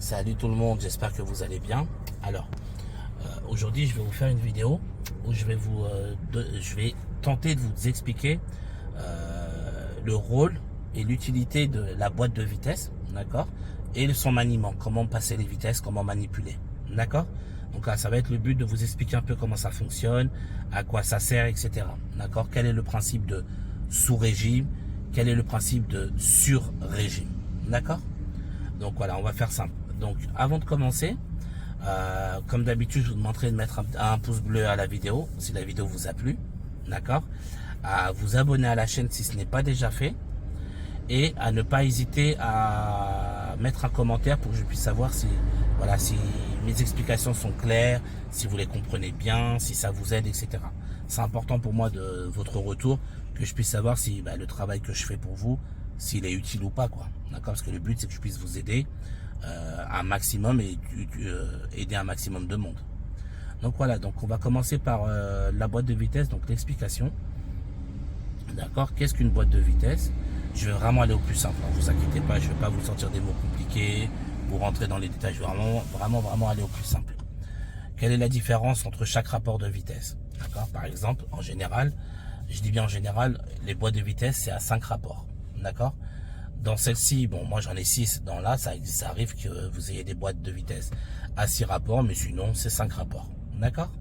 Salut tout le monde, j'espère que vous allez bien. Alors, aujourd'hui je vais vous faire une vidéo où je vais tenter de vous expliquer le rôle et l'utilité de la boîte de vitesse, d'accord, et son maniement, comment passer les vitesses, comment manipuler, d'accord. Donc là, ça va être le but de vous expliquer un peu comment ça fonctionne, à quoi ça sert, etc. D'accord. Quel est le principe de sous-régime, quel est le principe de sur-régime, d'accord. Donc voilà, on va faire simple. Donc avant de commencer, comme d'habitude, je vous demanderai de mettre un pouce bleu à la vidéo si la vidéo vous a plu, d'accord, à vous abonner à la chaîne si ce n'est pas déjà fait, et à ne pas hésiter à mettre un commentaire pour que je puisse savoir si, voilà, si mes explications sont claires, si vous les comprenez bien, si ça vous aide, etc. C'est important pour moi de votre retour, que je puisse savoir si le travail que je fais pour vous, s'il est utile ou pas, quoi. D'accord, parce que le but c'est que je puisse vous aider un maximum et aider un maximum de monde. Donc voilà, donc on va commencer par la boîte de vitesse, donc l'explication. D'accord, qu'est-ce qu'une boîte de vitesse? Je vais vraiment aller au plus simple, ne vous inquiétez pas, je ne vais pas vous sortir des mots compliqués, vous rentrer dans les détails, je vais vraiment aller au plus simple. Quelle est la différence entre chaque rapport de vitesse? D'accord, par exemple, en général, je dis bien en général, les boîtes de vitesse c'est à 5 rapports. D'accord. Dans celle-ci, bon, moi j'en ai 6. Dans là, ça arrive que vous ayez des boîtes de vitesse à 6 rapports, mais sinon c'est 5 rapports. D'accord.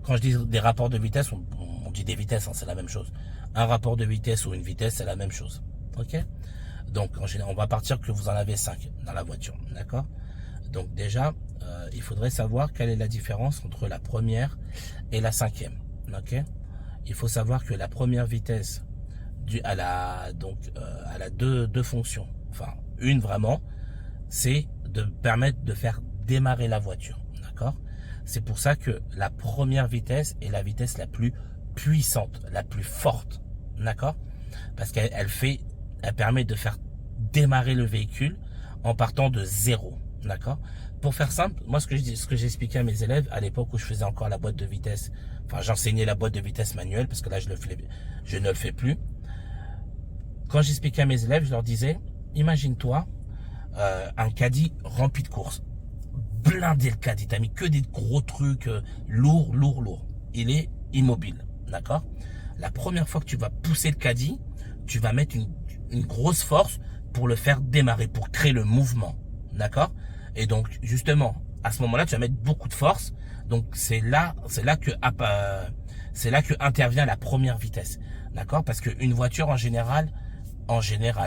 Quand je dis des rapports de vitesse, on dit des vitesses, hein, c'est la même chose. Un rapport de vitesse ou une vitesse, c'est la même chose. Ok. Donc en général, on va partir que vous en avez 5 dans la voiture. D'accord. Donc déjà, il faudrait savoir quelle est la différence entre la première et la cinquième. Ok. Il faut savoir que la première vitesse elle a deux fonctions. Enfin, une vraiment, c'est de permettre de faire démarrer la voiture. D'accord. C'est pour ça que la première vitesse est la vitesse la plus puissante, la plus forte. D'accord. Parce qu'elle permet de faire démarrer le véhicule en partant de zéro. D'accord. Pour faire simple, moi ce que j'expliquais à mes élèves à l'époque où je faisais encore la boîte de vitesse, enfin j'enseignais la boîte de vitesse manuelle parce que là je ne le fais plus. Quand j'expliquais à mes élèves, je leur disais, imagine-toi un caddie rempli de courses. Blindé le caddie, t'as mis que des gros trucs lourds. Il est immobile, d'accord. La première fois que tu vas pousser le caddie, tu vas mettre une grosse force pour le faire démarrer, pour créer le mouvement, d'accord. Et donc justement, à ce moment-là, tu vas mettre beaucoup de force. Donc c'est là que intervient la première vitesse, d'accord. Parce qu'une voiture en général,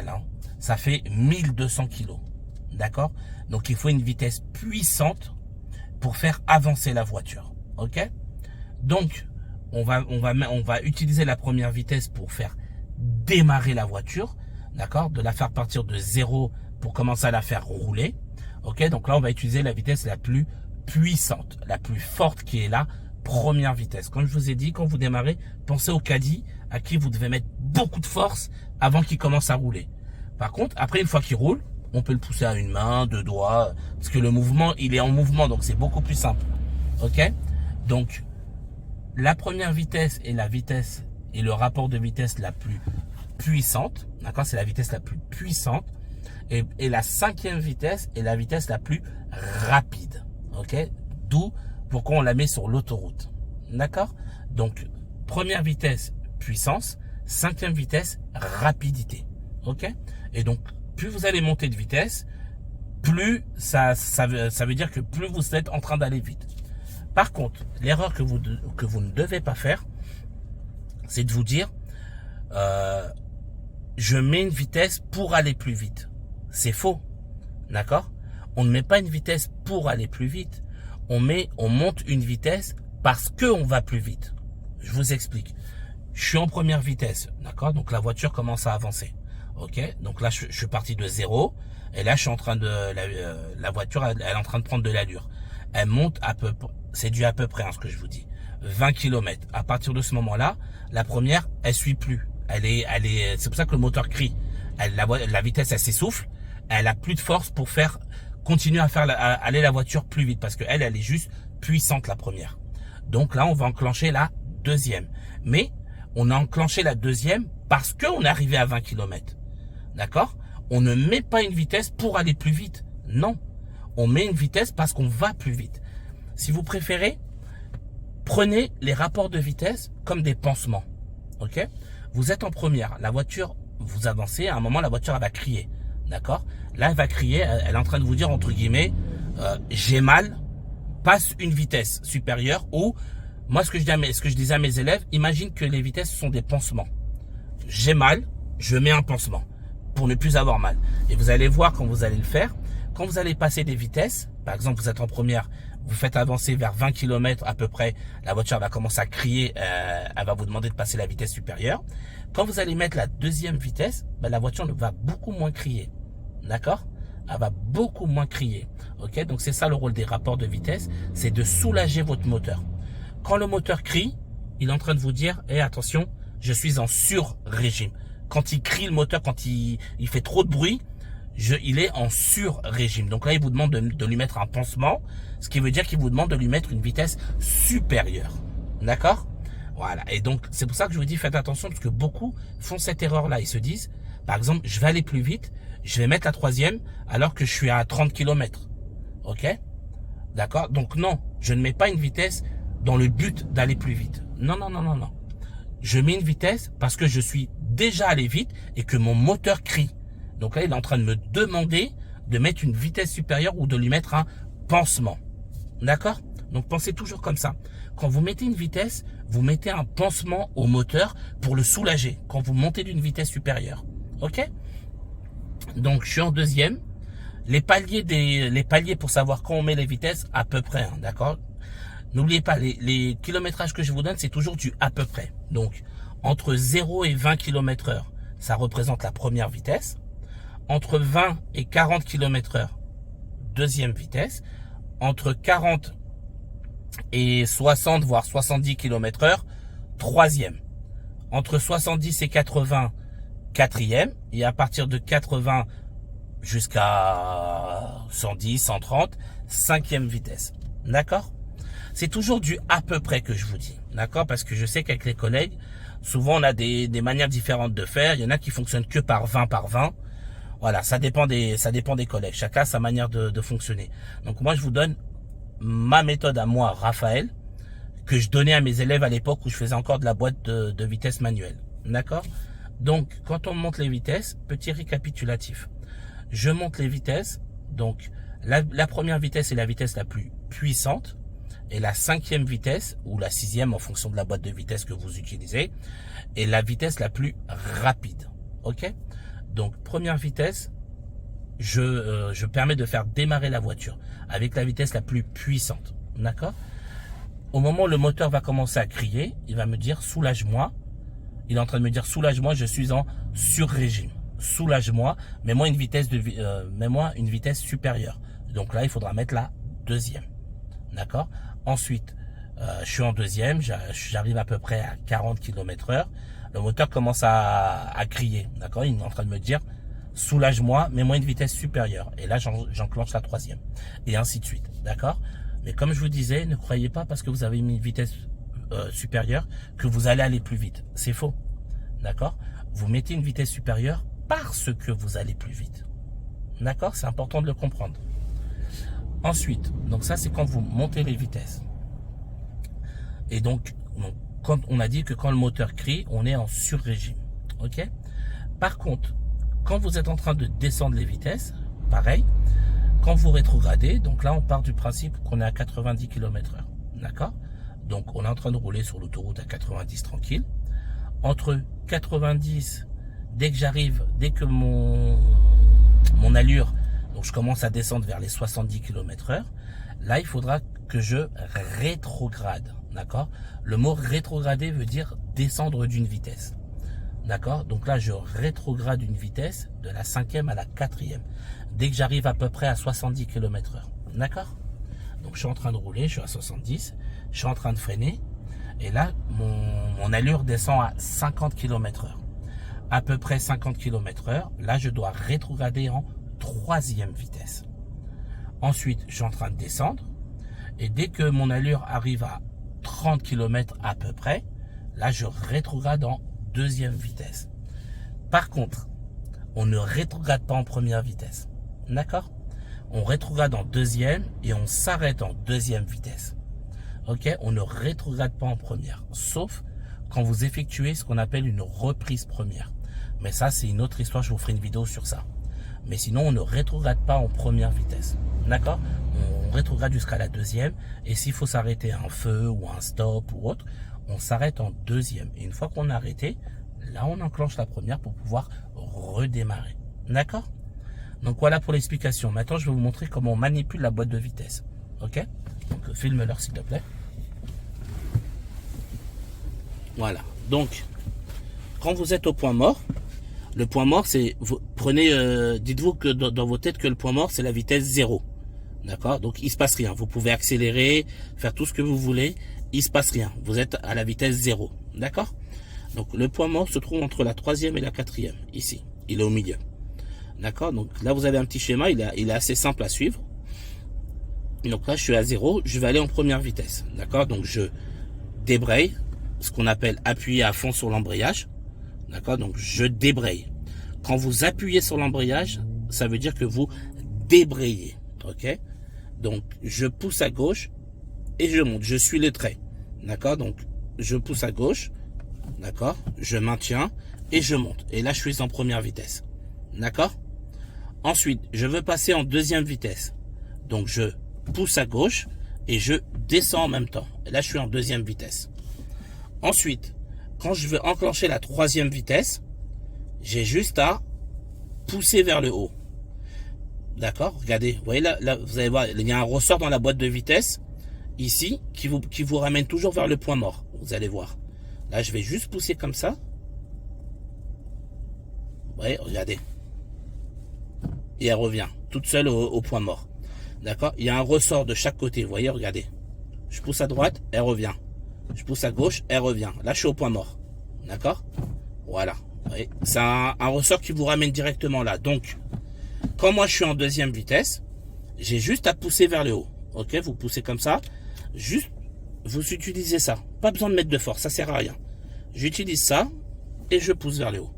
hein, ça fait 1200 kilos, d'accord. Donc il faut une vitesse puissante pour faire avancer la voiture, ok. Donc on va utiliser la première vitesse pour faire démarrer la voiture, d'accord, de la faire partir de zéro pour commencer à la faire rouler, ok. Donc là on va utiliser la vitesse la plus puissante, la plus forte, qui est la première vitesse. Comme je vous ai dit, quand vous démarrez, pensez au caddie à qui vous devez mettre beaucoup de force avant qu'il commence à rouler. Par contre, après, une fois qu'il roule, on peut le pousser à une main, 2 doigts, parce que le mouvement, il est en mouvement, donc c'est beaucoup plus simple. Ok. Donc la première vitesse est la vitesse et le rapport de vitesse la plus puissante, d'accord, c'est la vitesse la plus puissante, et la cinquième vitesse est la vitesse la plus rapide, ok. D'où pourquoi on la met sur l'autoroute, d'accord. Donc première vitesse puissance, cinquième vitesse rapidité, ok. Et donc plus vous allez monter de vitesse, plus ça veut dire que plus vous êtes en train d'aller vite. Par contre, l'erreur que vous ne devez pas faire, c'est de vous dire je mets une vitesse pour aller plus vite. C'est faux, d'accord. On ne met pas une vitesse pour aller plus vite. On monte une vitesse parce que on va plus vite. Je vous explique. Je suis en première vitesse, d'accord. Donc la voiture commence à avancer, ok. Donc là je suis parti de zéro et là je suis en train de la voiture elle est en train de prendre de l'allure. Elle monte c'est dû à peu près, hein, ce que je vous dis, 20 km. À partir de ce moment-là, la première elle suit plus. C'est pour ça que le moteur crie. La vitesse elle s'essouffle. Elle a plus de force pour continuer à aller la voiture plus vite, parce qu'elle est juste puissante, la première. Donc là, on va enclencher la deuxième. Mais on a enclenché la deuxième parce qu'on est arrivé à 20 km. D'accord. On ne met pas une vitesse pour aller plus vite. Non. on met une vitesse parce qu'on va plus vite. Si vous préférez, prenez les rapports de vitesse comme des pansements. Ok? Vous êtes en première, la voiture, vous avancez, à un moment la voiture elle va crier. D'accord? Là elle va crier, elle est en train de vous dire entre guillemets, j'ai mal, passe une vitesse supérieure. Ou moi ce que je disais à mes élèves, imagine que les vitesses sont des pansements. J'ai mal, je mets un pansement pour ne plus avoir mal. Et vous allez voir quand vous allez le faire, quand vous allez passer des vitesses, par exemple vous êtes en première, vous faites avancer vers 20 km à peu près, la voiture va commencer à crier, elle va vous demander de passer la vitesse supérieure. Quand vous allez mettre la deuxième vitesse, la voiture va beaucoup moins crier. D'accord? Elle va beaucoup moins crier. Ok? Donc c'est ça le rôle des rapports de vitesse, c'est de soulager votre moteur. Quand le moteur crie, il est en train de vous dire, attention, je suis en sur-régime. Quand il crie le moteur, quand il fait trop de bruit, il est en sur-régime. Donc là, il vous demande de lui mettre un pansement, ce qui veut dire qu'il vous demande de lui mettre une vitesse supérieure. D'accord? Voilà. Et donc, c'est pour ça que je vous dis, faites attention, parce que beaucoup font cette erreur-là. Ils se disent, par exemple, je vais aller plus vite, je vais mettre la troisième, alors que je suis à 30 km. Ok? D'accord? Donc non, je ne mets pas une vitesse dans le but d'aller plus vite. Non, non, non, non, non. Je mets une vitesse parce que je suis déjà allé vite et que mon moteur crie. Donc là, il est en train de me demander de mettre une vitesse supérieure ou de lui mettre un pansement. D'accord? Donc pensez toujours comme ça. Quand vous mettez une vitesse, vous mettez un pansement au moteur pour le soulager quand vous montez d'une vitesse supérieure. Ok? Donc je suis en deuxième. Les paliers pour savoir quand on met les vitesses, à peu près. D'accord? N'oubliez pas, les kilométrages que je vous donne, c'est toujours du à peu près. Donc entre 0 et 20 km/h, ça représente la première vitesse. Entre 20 et 40 km/h, deuxième vitesse. Entre 40 et 60, voire 70 km/h, troisième. Entre 70 et 80, quatrième. Et à partir de 80 jusqu'à 110, 130, cinquième vitesse. D'accord? C'est toujours du à peu près que je vous dis. D'accord? Parce que je sais qu'avec les collègues, souvent on a des manières différentes de faire. Il y en a qui fonctionnent que par 20 par 20. Voilà, ça dépend des collègues. Chacun a sa manière de fonctionner. Donc moi, je vous donne ma méthode à moi, Raphaël, que je donnais à mes élèves à l'époque où je faisais encore de la boîte de vitesse manuelle. D'accord? Donc, quand on monte les vitesses, petit récapitulatif. Je monte les vitesses. Donc, la première vitesse est la vitesse la plus puissante. Et la cinquième vitesse, ou la sixième en fonction de la boîte de vitesse que vous utilisez, est la vitesse la plus rapide. Ok? Donc, première vitesse, je permets de faire démarrer la voiture avec la vitesse la plus puissante. D'accord? Au moment où le moteur va commencer à crier, il va me dire soulage-moi. Il est en train de me dire soulage-moi, je suis en sur-régime. Soulage-moi, mets-moi une vitesse supérieure. Donc là, il faudra mettre la deuxième. D'accord? Ensuite, je suis en deuxième, j'arrive à peu près à 40 km/h. Le moteur commence à crier. D'accord? Il est en train de me dire soulage-moi, mets-moi une vitesse supérieure. Et là, j'enclenche la troisième. Et ainsi de suite. D'accord? Mais comme je vous disais, ne croyez pas parce que vous avez mis une vitesse supérieure que vous allez aller plus vite. C'est faux. D'accord? Vous mettez une vitesse supérieure parce que vous allez plus vite. D'accord? C'est important de le comprendre. Ensuite, donc ça c'est quand vous montez les vitesses. Et donc, quand on a dit que quand le moteur crie, on est en sur-régime. Ok? Par contre, quand vous êtes en train de descendre les vitesses, pareil, quand vous rétrogradez, donc là on part du principe qu'on est à 90 km/h. D'accord? Donc on est en train de rouler sur l'autoroute à 90 tranquille. Entre 90, dès que mon allure, donc je commence à descendre vers les 70 km/h, là il faudra que je rétrograde. D'accord? Le mot rétrograder veut dire descendre d'une vitesse. D'accord? Donc là je rétrograde une vitesse de la cinquième à la quatrième. Dès que j'arrive à peu près à 70 km/h. D'accord? Donc je suis en train de rouler, je suis à 70, je suis en train de freiner. Et là, mon allure descend à 50 km/h. À peu près 50 km/h, là je dois rétrograder en troisième vitesse. Ensuite, je suis en train de descendre. Et dès que mon allure arrive à 30 km à peu près, là je rétrograde en deuxième vitesse. Par contre, on ne rétrograde pas en première vitesse. D'accord? on rétrograde en deuxième et on s'arrête en deuxième vitesse. Ok, on ne rétrograde pas en première, sauf quand vous effectuez ce qu'on appelle une reprise première. Mais ça, c'est une autre histoire, je vous ferai une vidéo sur ça. Mais sinon, on ne rétrograde pas en première vitesse. D'accord? On rétrograde jusqu'à la deuxième. Et s'il faut s'arrêter à un feu ou un stop ou autre, on s'arrête en deuxième. Et une fois qu'on a arrêté, là, on enclenche la première pour pouvoir redémarrer. D'accord? Donc voilà pour l'explication. Maintenant, je vais vous montrer comment on manipule la boîte de vitesse. Ok? Donc filme-leur s'il te plaît. Voilà. Donc, quand vous êtes au point mort, le point mort, c'est, vous prenez, dites-vous que dans vos têtes que le point mort, c'est la vitesse 0. D'accord? Donc, il se passe rien. Vous pouvez accélérer, faire tout ce que vous voulez. Il se passe rien. Vous êtes à la vitesse 0. D'accord? Donc, le point mort se trouve entre la 3e et la 4e. Ici. Il est au milieu. D'accord? Donc, là, vous avez un petit schéma. Il est assez simple à suivre. Donc là, je suis à 0. Je vais aller en première vitesse. D'accord? Donc, je débraye. Ce qu'on appelle appuyer à fond sur l'embrayage. D'accord? Donc, je débraye. Quand vous appuyez sur l'embrayage, ça veut dire que vous débrayez. Ok? Donc, je pousse à gauche et je monte. Je suis le trait. D'accord? Donc, je pousse à gauche. D'accord? Je maintiens et je monte. Et là, je suis en première vitesse. D'accord? Ensuite, je veux passer en deuxième vitesse. Donc, je pousse à gauche et je descends en même temps. Et là, je suis en deuxième vitesse. Ensuite, quand je veux enclencher la troisième vitesse, j'ai juste à pousser vers le haut. D'accord? Regardez, vous voyez là, vous allez voir, il y a un ressort dans la boîte de vitesse, ici, qui vous ramène toujours vers le point mort. Vous allez voir. Là, je vais juste pousser comme ça. Vous voyez, regardez. Et elle revient, toute seule au point mort. D'accord? Il y a un ressort de chaque côté, vous voyez, regardez. Je pousse à droite, elle revient. Je pousse à gauche, elle revient. Là, je suis au point mort. D'accord? Voilà. C'est un ressort qui vous ramène directement là. Donc, quand moi, je suis en deuxième vitesse, j'ai juste à pousser vers le haut. Ok? Vous poussez comme ça. Juste, vous utilisez ça. Pas besoin de mettre de force, ça sert à rien. J'utilise ça et je pousse vers le haut.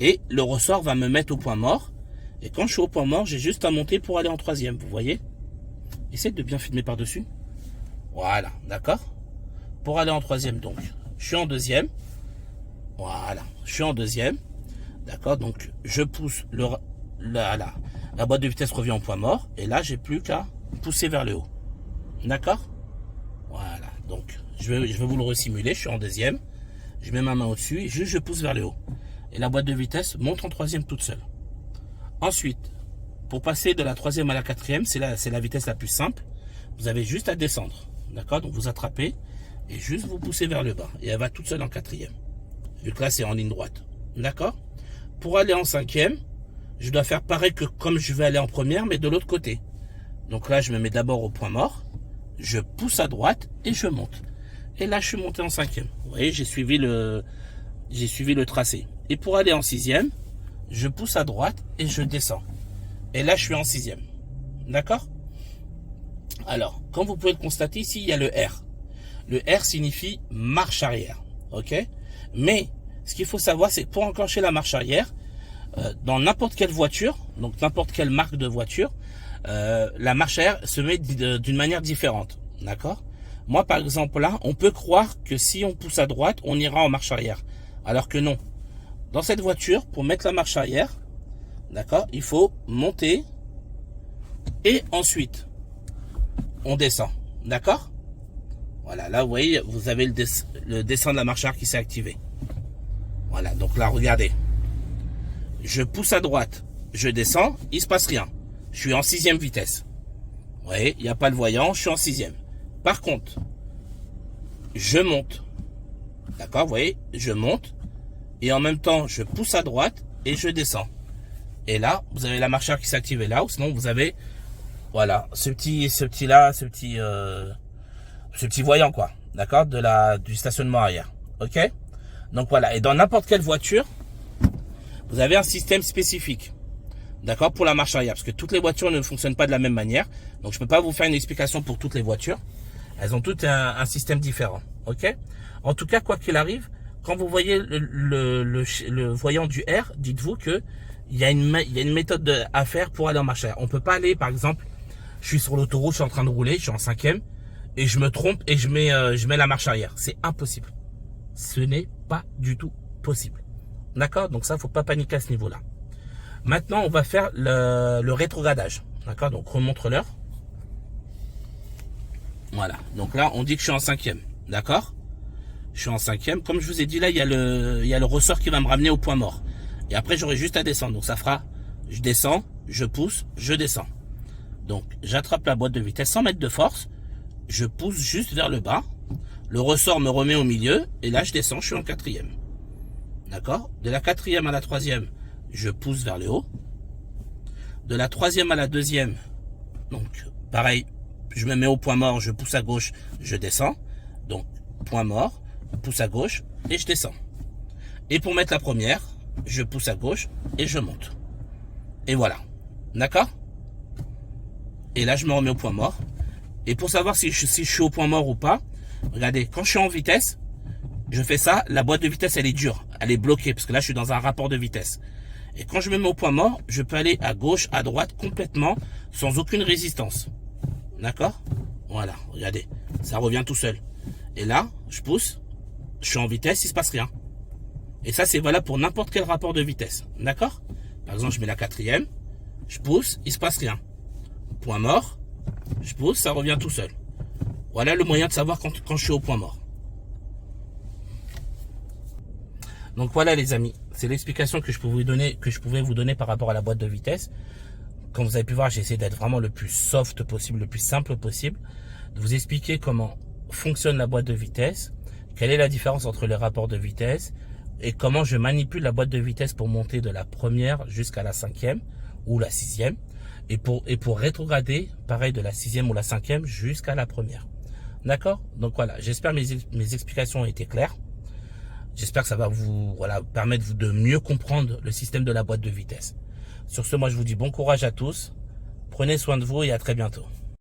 Et le ressort va me mettre au point mort. Et quand je suis au point mort, j'ai juste à monter pour aller en troisième. Vous voyez? Essayez de bien filmer par-dessus. Voilà. D'accord? Pour aller en troisième, donc, je suis en deuxième. Voilà, je suis en deuxième. D'accord, donc je pousse la boîte de vitesse revient au point mort. Et là, j'ai plus qu'à pousser vers le haut. D'accord? Voilà, donc je vais vous le resimuler. Je suis en deuxième. Je mets ma main au-dessus et juste je pousse vers le haut. Et la boîte de vitesse monte en troisième toute seule. Ensuite, pour passer de la troisième à la quatrième, c'est la vitesse la plus simple. Vous avez juste à descendre. D'accord, donc vous attrapez. Et juste vous poussez vers le bas. Et elle va toute seule en quatrième. Vu que là, c'est en ligne droite. D'accord? Pour aller en cinquième, je dois faire pareil que comme je vais aller en première, mais de l'autre côté. Donc là, je me mets d'abord au point mort. Je pousse à droite et je monte. Et là, je suis monté en cinquième. Vous voyez, j'ai suivi le tracé. Et pour aller en sixième, je pousse à droite et je descends. Et là, je suis en sixième. D'accord? Alors, comme vous pouvez le constater, ici, il y a le R. Le R signifie marche arrière, ok? Mais ce qu'il faut savoir, c'est que pour enclencher la marche arrière, dans n'importe quelle voiture, donc n'importe quelle marque de voiture, la marche arrière se met d'une manière différente, d'accord? Moi, par exemple, là, on peut croire que si on pousse à droite, on ira en marche arrière, alors que non. Dans cette voiture, pour mettre la marche arrière, d'accord, il faut monter et ensuite, on descend, d'accord? Voilà, là, vous voyez, vous avez le descend de la marche arrière qui s'est activé. Voilà, donc là, regardez. Je pousse à droite, je descends, il ne se passe rien. Je suis en sixième vitesse. Vous voyez, il n'y a pas le voyant, je suis en sixième. Par contre, je monte. D'accord, vous voyez, je monte. Et en même temps, je pousse à droite et je descends. Et là, vous avez la marche arrière qui s'est activée là, ou sinon vous avez, voilà, ce petit voyant, quoi, d'accord, du stationnement arrière, ok? Donc voilà, et dans n'importe quelle voiture, vous avez un système spécifique, d'accord, pour la marche arrière, parce que toutes les voitures ne fonctionnent pas de la même manière, donc je peux pas vous faire une explication pour toutes les voitures, elles ont toutes un système différent, ok? En tout cas, quoi qu'il arrive, quand vous voyez le voyant du R, dites-vous que il y a une méthode à faire pour aller en marche arrière. On peut pas aller, par exemple, je suis sur l'autoroute, je suis en train de rouler, je suis en 5e, et je me trompe et je mets la marche arrière. C'est impossible. Ce n'est pas du tout possible. D'accord? Donc ça, faut pas paniquer à ce niveau-là. Maintenant, on va faire le rétrogradage. D'accord? Donc remontre l'heure. Voilà. Donc là, on dit que je suis en 5e. D'accord? Je suis en 5e. Comme je vous ai dit, là, il y a le ressort qui va me ramener au point mort. Et après, j'aurai juste à descendre. Donc ça fera, je descends, je pousse, je descends. Donc j'attrape la boîte de vitesse sans mettre de force. Je pousse juste vers le bas. Le ressort me remet au milieu. Et là, je descends, je suis en 4e. D'accord? De la 4e à la 3e, je pousse vers le haut. De la 3e à la 2e, donc pareil, je me mets au point mort, je pousse à gauche, je descends. Donc point mort, pousse à gauche et je descends. Et pour mettre la première, je pousse à gauche et je monte. Et voilà. D'accord? Et là, je me remets au point mort. Et pour savoir si je suis au point mort ou pas, regardez, quand je suis en vitesse, je fais ça, la boîte de vitesse, elle est dure. Elle est bloquée, parce que là, je suis dans un rapport de vitesse. Et quand je me mets au point mort, je peux aller à gauche, à droite, complètement, sans aucune résistance. D'accord? Voilà, regardez, ça revient tout seul. Et là, je pousse, je suis en vitesse, il se passe rien. Et ça, c'est valable pour n'importe quel rapport de vitesse. D'accord? Par exemple, je mets la 4e, je pousse, il se passe rien. Point mort, je pousse, ça revient tout seul. Voilà le moyen de savoir quand je suis au point mort. Donc voilà les amis, c'est l'explication que je pouvais vous donner par rapport à la boîte de vitesse. Comme vous avez pu voir, j'ai essayé d'être vraiment le plus soft possible, le plus simple possible, de vous expliquer comment fonctionne la boîte de vitesse, quelle est la différence entre les rapports de vitesse et comment je manipule la boîte de vitesse pour monter de la première jusqu'à la 5e ou la 6e et pour rétrograder, pareil, de la 6e ou la 5e jusqu'à la première. D'accord? Donc voilà, j'espère que mes explications ont été claires. J'espère que ça va vous permettre de mieux comprendre le système de la boîte de vitesse. Sur ce, moi je vous dis bon courage à tous. Prenez soin de vous et à très bientôt.